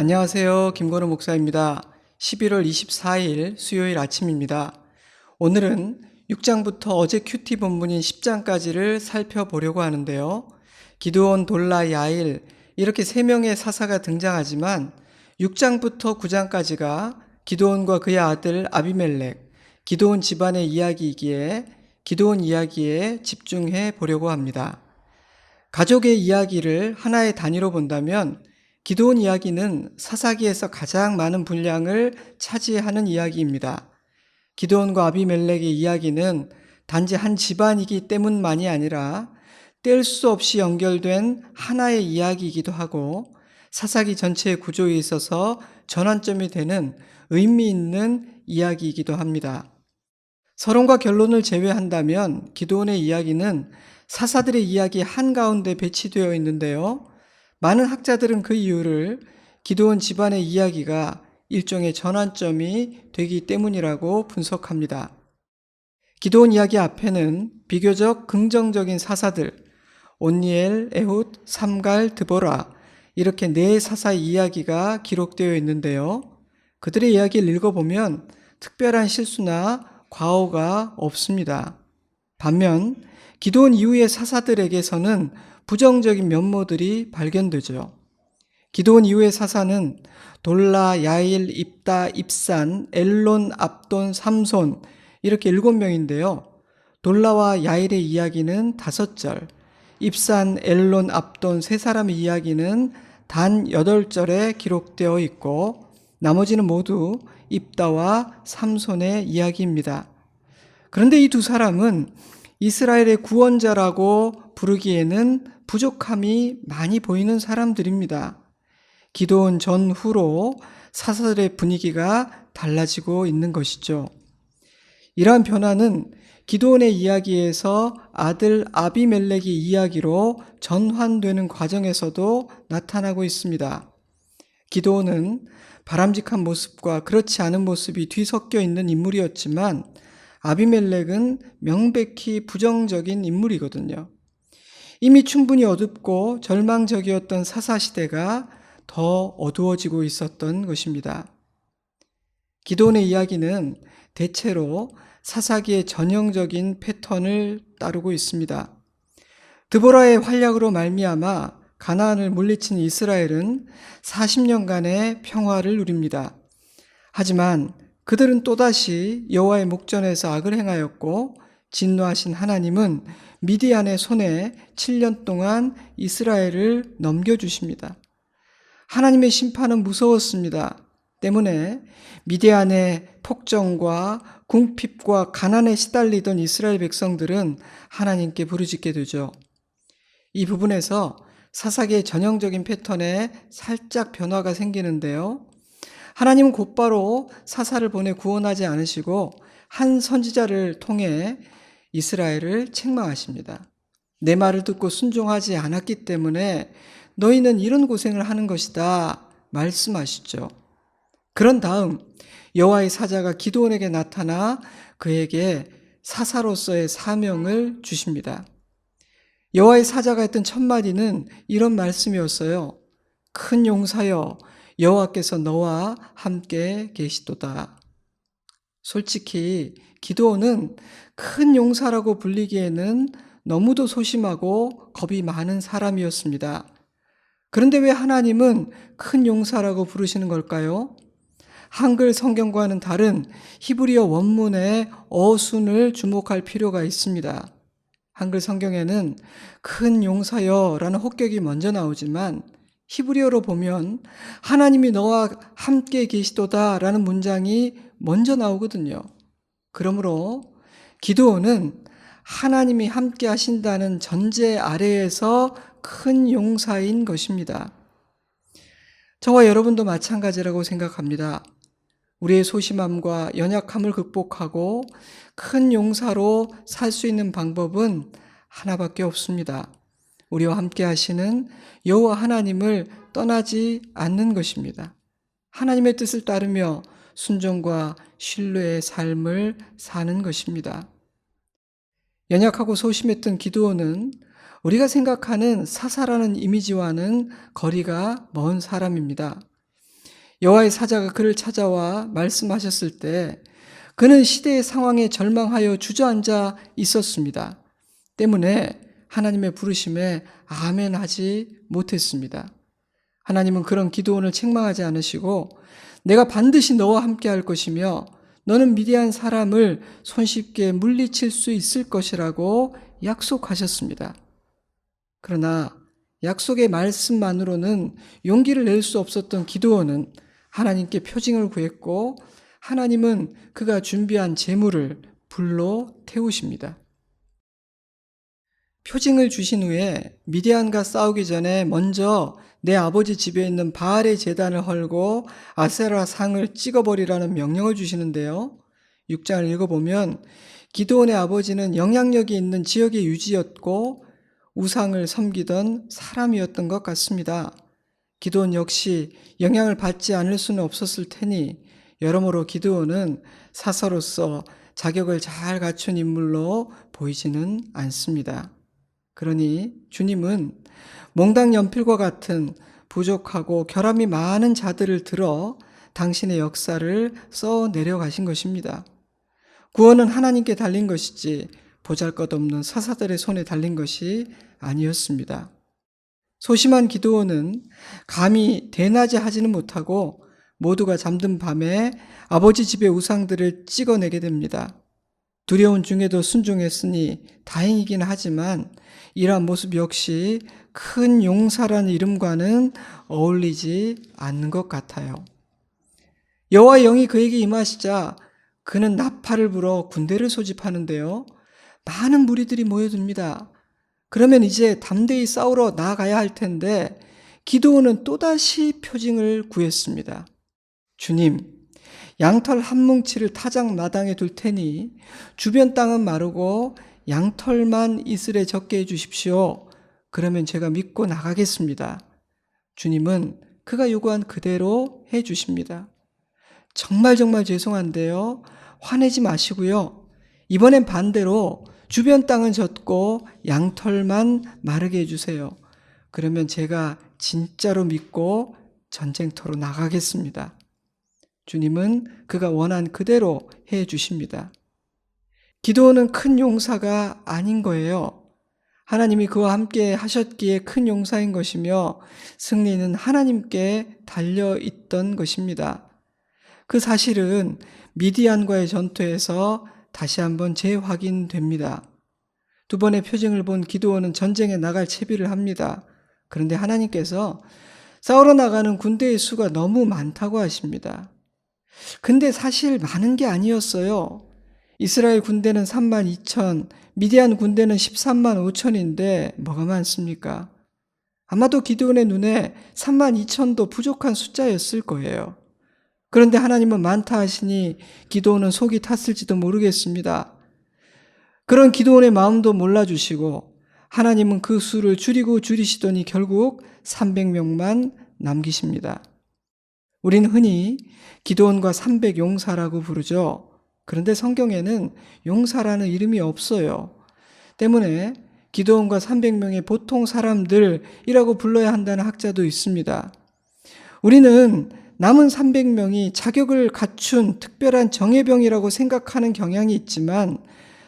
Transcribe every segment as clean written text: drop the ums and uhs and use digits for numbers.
안녕하세요. 김건우 목사입니다. 11월 24일 수요일 아침입니다. 오늘은 6장부터 어제 큐티 본문인 10장까지를 살펴보려고 하는데요. 기드온, 돌라, 야일 이렇게 3명의 사사가 등장하지만 6장부터 9장까지가 기드온과 그의 아들 아비멜렉, 기드온 집안의 이야기이기에 기드온 이야기에 집중해 보려고 합니다. 가족의 이야기를 하나의 단위로 본다면 기드온 이야기는 사사기에서 가장 많은 분량을 차지하는 이야기입니다. 기드온과 아비멜렉의 이야기는 단지 한 집안이기 때문만이 아니라 뗄 수 없이 연결된 하나의 이야기이기도 하고 사사기 전체의 구조에 있어서 전환점이 되는 의미 있는 이야기이기도 합니다. 서론과 결론을 제외한다면 기드온의 이야기는 사사들의 이야기 한가운데 배치되어 있는데요. 많은 학자들은 그 이유를 기드온 집안의 이야기가 일종의 전환점이 되기 때문이라고 분석합니다. 기드온 이야기 앞에는 비교적 긍정적인 사사들, 온니엘, 에훗, 삼갈, 드보라 이렇게 4사사의 이야기가 기록되어 있는데요. 그들의 이야기를 읽어보면 특별한 실수나 과오가 없습니다. 반면 기드온 이후의 사사들에게서는 부정적인 면모들이 발견되죠. 기드온 이후의 사사는 돌라, 야일, 입다, 입산, 엘론, 압돈, 삼손 이렇게 7명인데요. 돌라와 야일의 이야기는 5절, 입산, 엘론, 압돈 3사람의 이야기는 단 8절에 기록되어 있고 나머지는 모두 입다와 삼손의 이야기입니다. 그런데 이 2사람은 이스라엘의 구원자라고 부르기에는 부족함이 많이 보이는 사람들입니다. 기드온 전후로 사사들의 분위기가 달라지고 있는 것이죠. 이러한 변화는 기드온의 이야기에서 아들 아비멜렉의 이야기로 전환되는 과정에서도 나타나고 있습니다. 기드온은 바람직한 모습과 그렇지 않은 모습이 뒤섞여 있는 인물이었지만 아비멜렉은 명백히 부정적인 인물이거든요. 이미 충분히 어둡고 절망적이었던 사사시대가 더 어두워지고 있었던 것입니다. 기드온의 이야기는 대체로 사사기의 전형적인 패턴을 따르고 있습니다. 드보라의 활약으로 말미암아 가나안을 물리친 이스라엘은 40년간의 평화를 누립니다. 하지만 그들은 또다시 여호와의 목전에서 악을 행하였고 진노하신 하나님은 미디안의 손에 7년 동안 이스라엘을 넘겨주십니다. 하나님의 심판은 무서웠습니다. 때문에 미디안의 폭정과 궁핍과 가난에 시달리던 이스라엘 백성들은 하나님께 부르짖게 되죠. 이 부분에서 사사기의 전형적인 패턴에 살짝 변화가 생기는데요. 하나님은 곧바로 사사를 보내 구원하지 않으시고 한 선지자를 통해 이스라엘을 책망하십니다. 내 말을 듣고 순종하지 않았기 때문에 너희는 이런 고생을 하는 것이다 말씀하시죠. 그런 다음 여호와의 사자가 기드온에게 나타나 그에게 사사로서의 사명을 주십니다. 여호와의 사자가 했던 첫 마디는 이런 말씀이었어요. 큰 용사여 여호와께서 너와 함께 계시도다. 솔직히 기드온은 큰 용사라고 불리기에는 너무도 소심하고 겁이 많은 사람이었습니다. 그런데 왜 하나님은 큰 용사라고 부르시는 걸까요? 한글 성경과는 다른 히브리어 원문의 어순을 주목할 필요가 있습니다. 한글 성경에는 큰 용사여라는 호격이 먼저 나오지만 히브리어로 보면 하나님이 너와 함께 계시도다라는 문장이 먼저 나오거든요. 그러므로 기드온은 하나님이 함께 하신다는 전제 아래에서 큰 용사인 것입니다. 저와 여러분도 마찬가지라고 생각합니다. 우리의 소심함과 연약함을 극복하고 큰 용사로 살 수 있는 방법은 하나밖에 없습니다. 우리와 함께 하시는 여호와 하나님을 떠나지 않는 것입니다. 하나님의 뜻을 따르며 순종과 신뢰의 삶을 사는 것입니다. 연약하고 소심했던 기드온은 우리가 생각하는 사사라는 이미지와는 거리가 먼 사람입니다. 여호와의 사자가 그를 찾아와 말씀하셨을 때 그는 시대의 상황에 절망하여 주저앉아 있었습니다. 때문에 하나님의 부르심에 아멘하지 못했습니다. 하나님은 그런 기도원을 책망하지 않으시고 내가 반드시 너와 함께 할 것이며 너는 미디안 사람을 손쉽게 물리칠 수 있을 것이라고 약속하셨습니다. 그러나 약속의 말씀만으로는 용기를 낼 수 없었던 기드온은 하나님께 표징을 구했고 하나님은 그가 준비한 제물을 불로 태우십니다. 표징을 주신 후에 미디안과 싸우기 전에 먼저 내 아버지 집에 있는 바알의 제단을 헐고 아세라 상을 찍어버리라는 명령을 주시는데요. 6장을 읽어보면 기드온의 아버지는 영향력이 있는 지역의 유지였고 우상을 섬기던 사람이었던 것 같습니다. 기드온 역시 영향을 받지 않을 수는 없었을 테니 여러모로 기드온은 사서로서 자격을 잘 갖춘 인물로 보이지는 않습니다. 그러니 주님은 몽당 연필과 같은 부족하고 결함이 많은 자들을 들어 당신의 역사를 써 내려가신 것입니다. 구원은 하나님께 달린 것이지 보잘것없는 사사들의 손에 달린 것이 아니었습니다. 소심한 기드온은 감히 대낮에 하지는 못하고 모두가 잠든 밤에 아버지 집의 우상들을 찍어내게 됩니다. 두려운 중에도 순종했으니 다행이긴 하지만 이러한 모습 역시 큰 용사라는 이름과는 어울리지 않는 것 같아요. 여호와의 영이 그에게 임하시자 그는 나팔을 불어 군대를 소집하는데요. 많은 무리들이 모여듭니다. 그러면 이제 담대히 싸우러 나아가야 할 텐데 기드온은 또다시 표징을 구했습니다. 주님, 양털 한 뭉치를 타작 마당에 둘 테니 주변 땅은 마르고 양털만 이슬에 적게 해주십시오. 그러면 제가 믿고 나가겠습니다. 주님은 그가 요구한 그대로 해주십니다. 정말 죄송한데요. 화내지 마시고요. 이번엔 반대로 주변 땅은 젖고 양털만 마르게 해주세요. 그러면 제가 진짜로 믿고 전쟁터로 나가겠습니다. 주님은 그가 원한 그대로 해주십니다. 기드온은 큰 용사가 아닌 거예요. 하나님이 그와 함께 하셨기에 큰 용사인 것이며 승리는 하나님께 달려있던 것입니다. 그 사실은 미디안과의 전투에서 다시 한번 재확인됩니다. 두 번의 표징을 본 기드온은 전쟁에 나갈 채비를 합니다. 그런데 하나님께서 싸우러 나가는 군대의 수가 너무 많다고 하십니다. 근데 사실 많은 게 아니었어요. 이스라엘 군대는 32,000, 미디안 군대는 13만 5천인데 뭐가 많습니까? 아마도 기드온의 눈에 32,000도 부족한 숫자였을 거예요. 그런데 하나님은 많다 하시니 기드온은 속이 탔을지도 모르겠습니다. 그런 기드온의 마음도 몰라주시고 하나님은 그 수를 줄이시더니 결국 300명만 남기십니다. 우리는 흔히 기드온과 300용사라고 부르죠. 그런데 성경에는 용사라는 이름이 없어요. 때문에 기드온과 300명의 보통 사람들이라고 불러야 한다는 학자도 있습니다. 우리는 남은 300명이 자격을 갖춘 특별한 정예병이라고 생각하는 경향이 있지만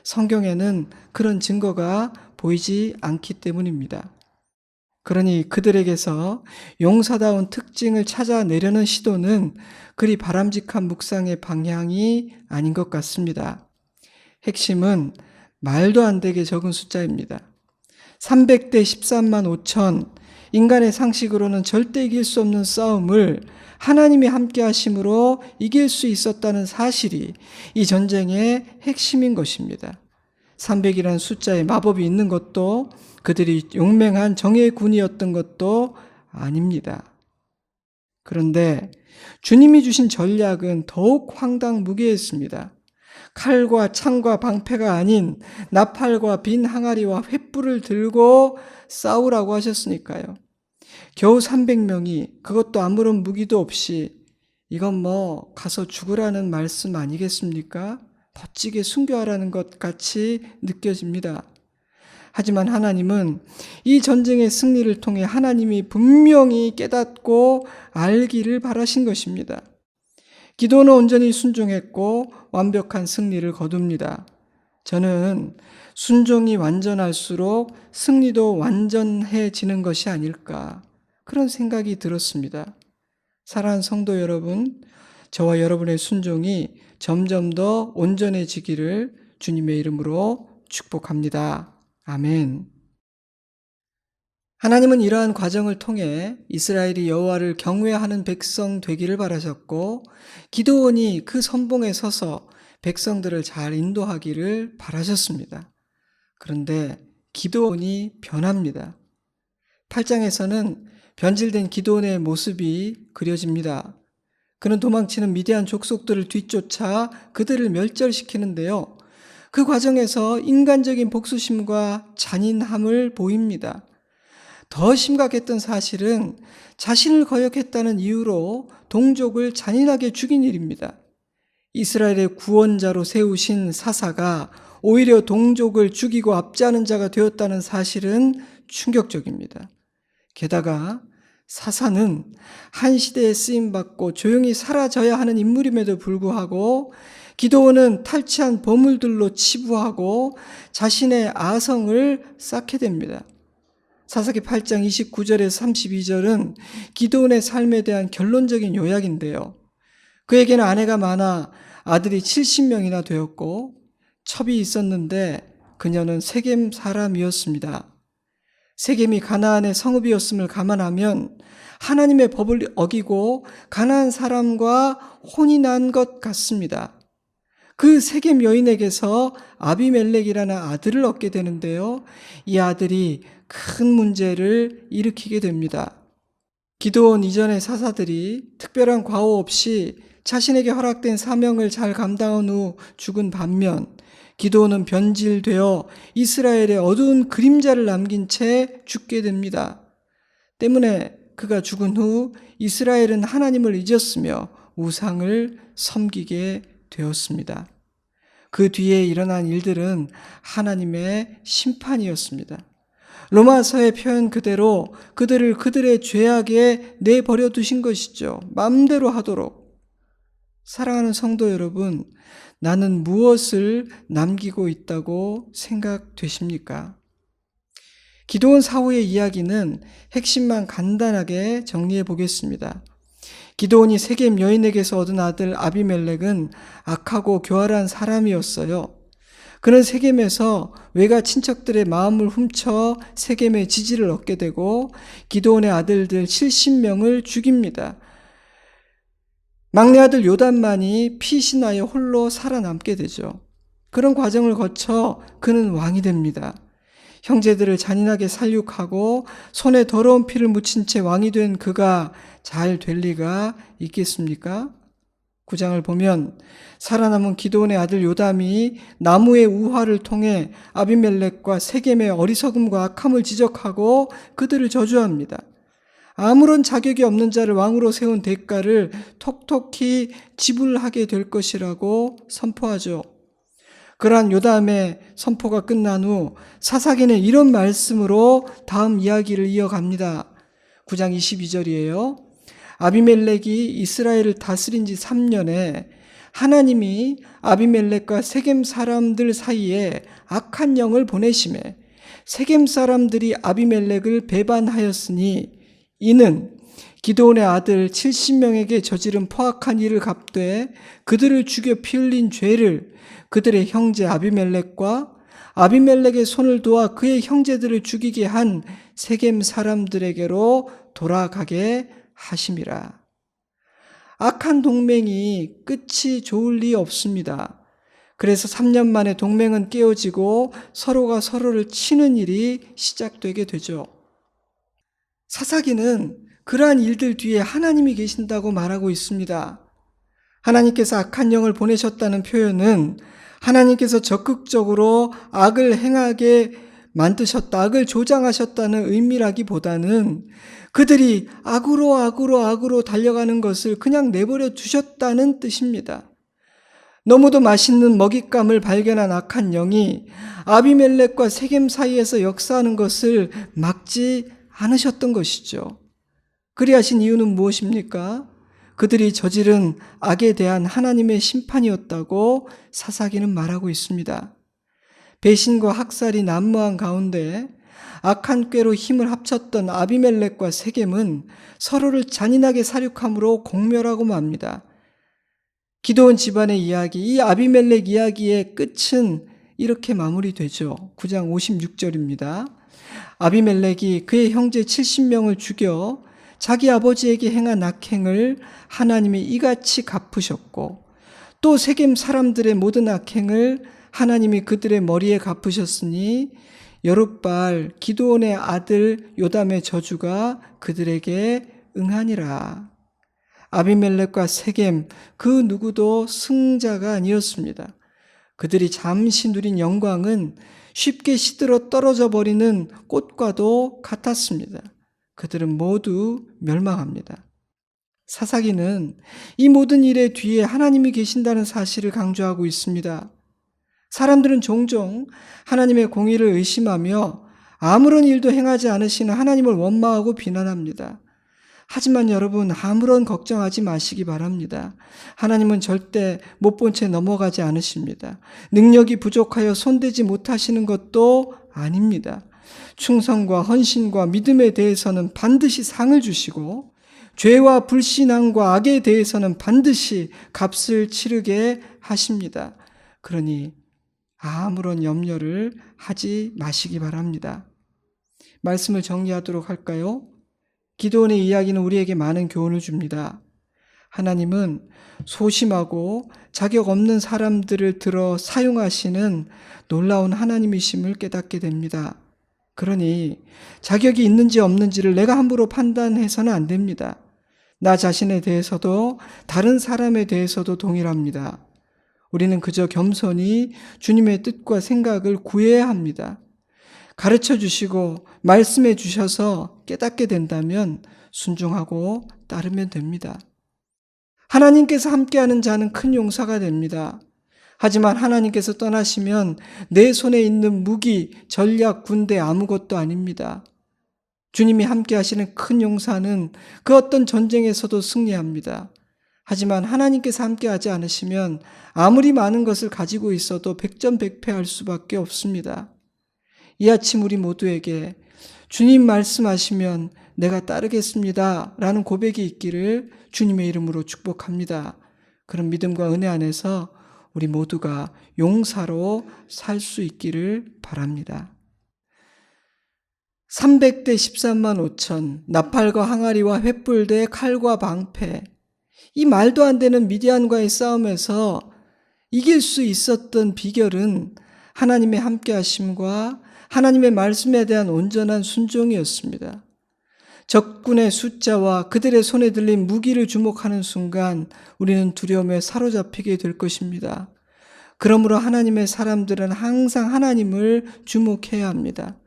성경에는 그런 증거가 보이지 않기 때문입니다. 그러니 그들에게서 용사다운 특징을 찾아내려는 시도는 그리 바람직한 묵상의 방향이 아닌 것 같습니다. 핵심은 말도 안 되게 적은 숫자입니다. 300대 13만 5천, 인간의 상식으로는 절대 이길 수 없는 싸움을 하나님이 함께 하심으로 이길 수 있었다는 사실이 이 전쟁의 핵심인 것입니다. 300이라는 숫자에 마법이 있는 것도 그들이 용맹한 정예의 군이었던 것도 아닙니다. 그런데 주님이 주신 전략은 더욱 황당무계했습니다. 칼과 창과 방패가 아닌 나팔과 빈 항아리와 횃불을 들고 싸우라고 하셨으니까요. 겨우 300명이 그것도 아무런 무기도 없이 이건 가서 죽으라는 말씀 아니겠습니까? 멋지게 순교하라는 것 같이 느껴집니다. 하지만 하나님은 이 전쟁의 승리를 통해 하나님이 분명히 깨닫고 알기를 바라신 것입니다. 기도는 온전히 순종했고 완벽한 승리를 거둡니다. 저는 순종이 완전할수록 승리도 완전해지는 것이 아닐까 그런 생각이 들었습니다. 사랑하는 성도 여러분, 저와 여러분의 순종이 점점 더 온전해지기를 주님의 이름으로 축복합니다. 아멘. 하나님은 이러한 과정을 통해 이스라엘이 여호와를 경외하는 백성 되기를 바라셨고 기드온이 그 선봉에 서서 백성들을 잘 인도하기를 바라셨습니다. 그런데 기드온이 변합니다. 8장에서는 변질된 기드온의 모습이 그려집니다. 그는 도망치는 미디안 족속들을 뒤쫓아 그들을 멸절시키는데요. 그 과정에서 인간적인 복수심과 잔인함을 보입니다. 더 심각했던 사실은 자신을 거역했다는 이유로 동족을 잔인하게 죽인 일입니다. 이스라엘의 구원자로 세우신 사사가 오히려 동족을 죽이고 압제하는 자가 되었다는 사실은 충격적입니다. 게다가 사사는 한 시대에 쓰임받고 조용히 사라져야 하는 인물임에도 불구하고 기드온은 탈취한 보물들로 치부하고 자신의 아성을 쌓게 됩니다. 사사기 8장 29절에서 32절은 기드온의 삶에 대한 결론적인 요약인데요. 그에게는 아내가 많아 아들이 70명이나 되었고 첩이 있었는데 그녀는 세겜 사람이었습니다. 세겜이 가나안의 성읍이었음을 감안하면 하나님의 법을 어기고 가나안 사람과 혼이 난 것 같습니다. 그 세겜 여인에게서 아비멜렉이라는 아들을 얻게 되는데요. 이 아들이 큰 문제를 일으키게 됩니다. 기드온 이전의 사사들이 특별한 과오 없이 자신에게 허락된 사명을 잘 감당한 후 죽은 반면 기드온은 변질되어 이스라엘의 어두운 그림자를 남긴 채 죽게 됩니다. 때문에 그가 죽은 후 이스라엘은 하나님을 잊었으며 우상을 섬기게 되었습니다. 그 뒤에 일어난 일들은 하나님의 심판이었습니다. 로마서의 표현 그대로 그들을 그들의 죄악에 내버려 두신 것이죠. 마음대로 하도록. 사랑하는 성도 여러분, 나는 무엇을 남기고 있다고 생각되십니까? 기드온 사후의 이야기는 핵심만 간단하게 정리해 보겠습니다. 기드온이 세겜 여인에게서 얻은 아들 아비멜렉은 악하고 교활한 사람이었어요. 그는 세겜에서 외가 친척들의 마음을 훔쳐 세겜의 지지를 얻게 되고 기드온의 아들들 70명을 죽입니다. 막내 아들 요담만이 피신하여 홀로 살아남게 되죠. 그런 과정을 거쳐 그는 왕이 됩니다. 형제들을 잔인하게 살육하고 손에 더러운 피를 묻힌 채 왕이 된 그가 잘 될 리가 있겠습니까? 9장을 보면 살아남은 기드온의 아들 요담이 나무의 우화를 통해 아비멜렉과 세겜의 어리석음과 악함을 지적하고 그들을 저주합니다. 아무런 자격이 없는 자를 왕으로 세운 대가를 톡톡히 지불하게 될 것이라고 선포하죠. 그러한 요담의 선포가 끝난 후 사사기는 이런 말씀으로 다음 이야기를 이어갑니다. 9장 22절이에요. 아비멜렉이 이스라엘을 다스린 지 3년에 하나님이 아비멜렉과 세겜 사람들 사이에 악한 영을 보내심에 세겜 사람들이 아비멜렉을 배반하였으니 이는 기드온의 아들 70명에게 저지른 포악한 일을 갚되 그들을 죽여 피 흘린 죄를 그들의 형제 아비멜렉과 아비멜렉의 손을 도와 그의 형제들을 죽이게 한 세겜 사람들에게로 돌아가게 하심이라. 악한 동맹이 끝이 좋을 리 없습니다. 그래서 3년 만에 동맹은 깨어지고 서로가 서로를 치는 일이 시작되게 되죠. 사사기는 그러한 일들 뒤에 하나님이 계신다고 말하고 있습니다. 하나님께서 악한 영을 보내셨다는 표현은 하나님께서 적극적으로 악을 행하게 만드셨다, 악을 조장하셨다는 의미라기보다는 그들이 악으로 달려가는 것을 그냥 내버려 두셨다는 뜻입니다. 너무도 맛있는 먹잇감을 발견한 악한 영이 아비멜렉과 세겜 사이에서 역사하는 것을 막지 않으셨던 것이죠. 그리하신 이유는 무엇입니까? 그들이 저지른 악에 대한 하나님의 심판이었다고 사사기는 말하고 있습니다. 배신과 학살이 난무한 가운데 악한 꾀로 힘을 합쳤던 아비멜렉과 세겜은 서로를 잔인하게 살육함으로 공멸하고 맙니다. 기드온 집안의 이야기, 이 아비멜렉 이야기의 끝은 이렇게 마무리되죠. 9장 56절입니다. 아비멜렉이 그의 형제 70명을 죽여 자기 아버지에게 행한 악행을 하나님이 이같이 갚으셨고, 또 세겜 사람들의 모든 악행을 하나님이 그들의 머리에 갚으셨으니 여룻바알 기드온의 아들 요담의 저주가 그들에게 응하니라. 아비멜렉과 세겜 그 누구도 승자가 아니었습니다. 그들이 잠시 누린 영광은 쉽게 시들어 떨어져 버리는 꽃과도 같았습니다. 그들은 모두 멸망합니다. 사사기는 이 모든 일의 뒤에 하나님이 계신다는 사실을 강조하고 있습니다. 사람들은 종종 하나님의 공의를 의심하며 아무런 일도 행하지 않으시는 하나님을 원망하고 비난합니다. 하지만 여러분, 아무런 걱정하지 마시기 바랍니다. 하나님은 절대 못 본 채 넘어가지 않으십니다. 능력이 부족하여 손대지 못하시는 것도 아닙니다. 충성과 헌신과 믿음에 대해서는 반드시 상을 주시고, 죄와 불신앙과 악에 대해서는 반드시 값을 치르게 하십니다. 그러니 아무런 염려를 하지 마시기 바랍니다. 말씀을 정리하도록 할까요? 기드온의 이야기는 우리에게 많은 교훈을 줍니다. 하나님은 소심하고 자격 없는 사람들을 들어 사용하시는 놀라운 하나님이심을 깨닫게 됩니다. 그러니 자격이 있는지 없는지를 내가 함부로 판단해서는 안 됩니다. 나 자신에 대해서도 다른 사람에 대해서도 동일합니다. 우리는 그저 겸손히 주님의 뜻과 생각을 구해야 합니다. 가르쳐 주시고 말씀해 주셔서 깨닫게 된다면 순종하고 따르면 됩니다. 하나님께서 함께하는 자는 큰 용사가 됩니다. 하지만 하나님께서 떠나시면 내 손에 있는 무기, 전략, 군대 아무것도 아닙니다. 주님이 함께하시는 큰 용사는 그 어떤 전쟁에서도 승리합니다. 하지만 하나님께서 함께하지 않으시면 아무리 많은 것을 가지고 있어도 백전백패할 수밖에 없습니다. 이 아침 우리 모두에게 주님 말씀하시면 내가 따르겠습니다 라는 고백이 있기를 주님의 이름으로 축복합니다. 그런 믿음과 은혜 안에서 우리 모두가 용사로 살 수 있기를 바랍니다. 300대 13만 5천, 나팔과 항아리와 횃불대 칼과 방패, 이 말도 안 되는 미디안과의 싸움에서 이길 수 있었던 비결은 하나님의 함께하심과 하나님의 말씀에 대한 온전한 순종이었습니다. 적군의 숫자와 그들의 손에 들린 무기를 주목하는 순간 우리는 두려움에 사로잡히게 될 것입니다. 그러므로 하나님의 사람들은 항상 하나님을 주목해야 합니다.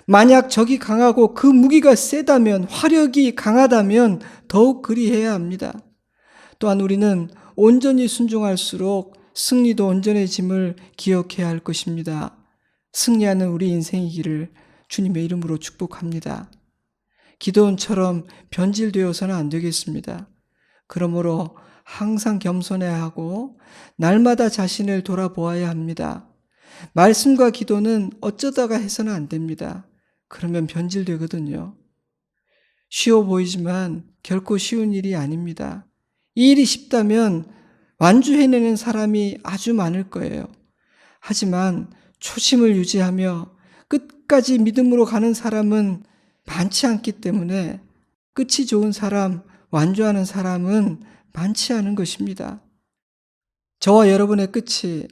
만약 적이 강하고 그 무기가 세다면, 화력이 강하다면 더욱 그리해야 합니다. 또한 우리는 온전히 순종할수록 승리도 온전해짐을 기억해야 할 것입니다. 승리하는 우리 인생이기를 주님의 이름으로 축복합니다. 기드온처럼 변질되어서는 안 되겠습니다. 그러므로 항상 겸손해야 하고 날마다 자신을 돌아보아야 합니다. 말씀과 기도는 어쩌다가 해서는 안 됩니다. 그러면 변질되거든요. 쉬워 보이지만 결코 쉬운 일이 아닙니다. 이 일이 쉽다면 완주해내는 사람이 아주 많을 거예요. 하지만 초심을 유지하며 끝까지 믿음으로 가는 사람은 많지 않기 때문에 끝이 좋은 사람, 완주하는 사람은 많지 않은 것입니다. 저와 여러분의 끝이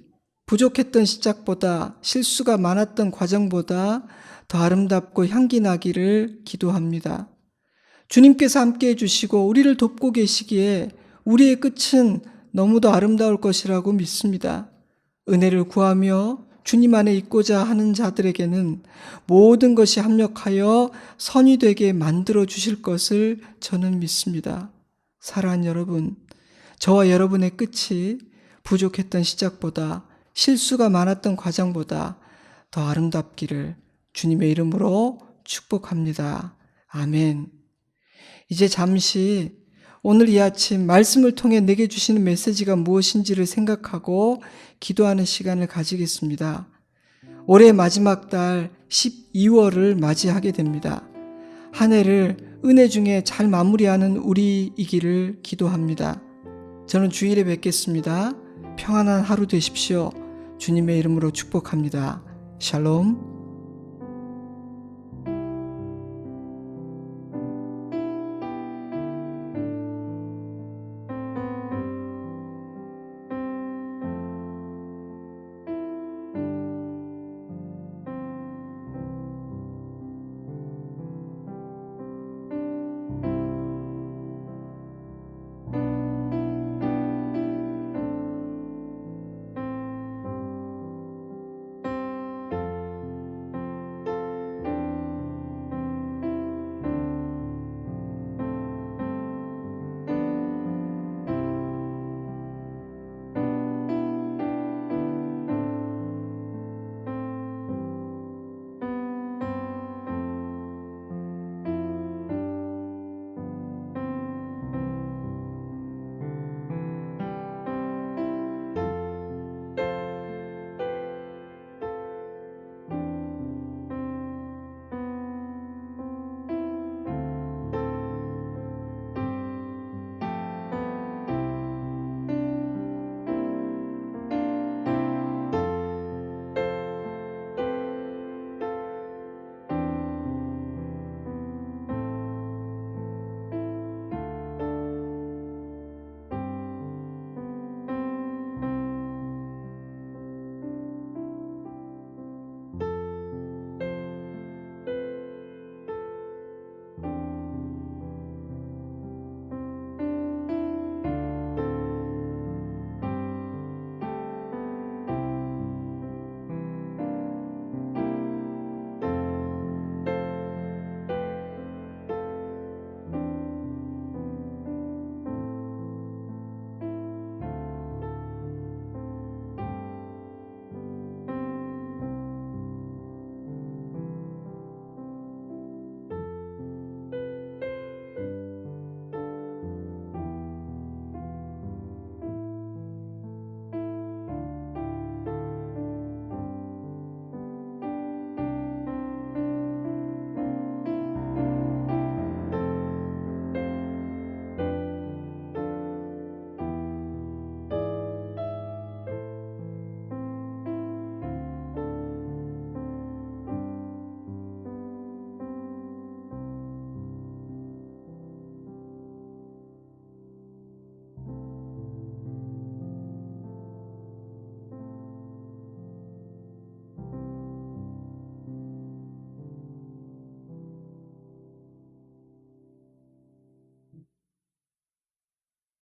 부족했던 시작보다, 실수가 많았던 과정보다 더 아름답고 향기 나기를 기도합니다. 주님께서 함께 해주시고 우리를 돕고 계시기에 우리의 끝은 너무도 아름다울 것이라고 믿습니다. 은혜를 구하며 주님 안에 있고자 하는 자들에게는 모든 것이 합력하여 선이 되게 만들어 주실 것을 저는 믿습니다. 사랑하는 여러분, 저와 여러분의 끝이 부족했던 시작보다, 실수가 많았던 과정보다 더 아름답기를 주님의 이름으로 축복합니다. 아멘. 이제 잠시 오늘 이 아침 말씀을 통해 내게 주시는 메시지가 무엇인지를 생각하고 기도하는 시간을 가지겠습니다. 올해 마지막 달 12월을 맞이하게 됩니다. 한 해를 은혜 중에 잘 마무리하는 우리이기를 기도합니다. 저는 주일에 뵙겠습니다. 평안한 하루 되십시오. 주님의 이름으로 축복합니다. 샬롬.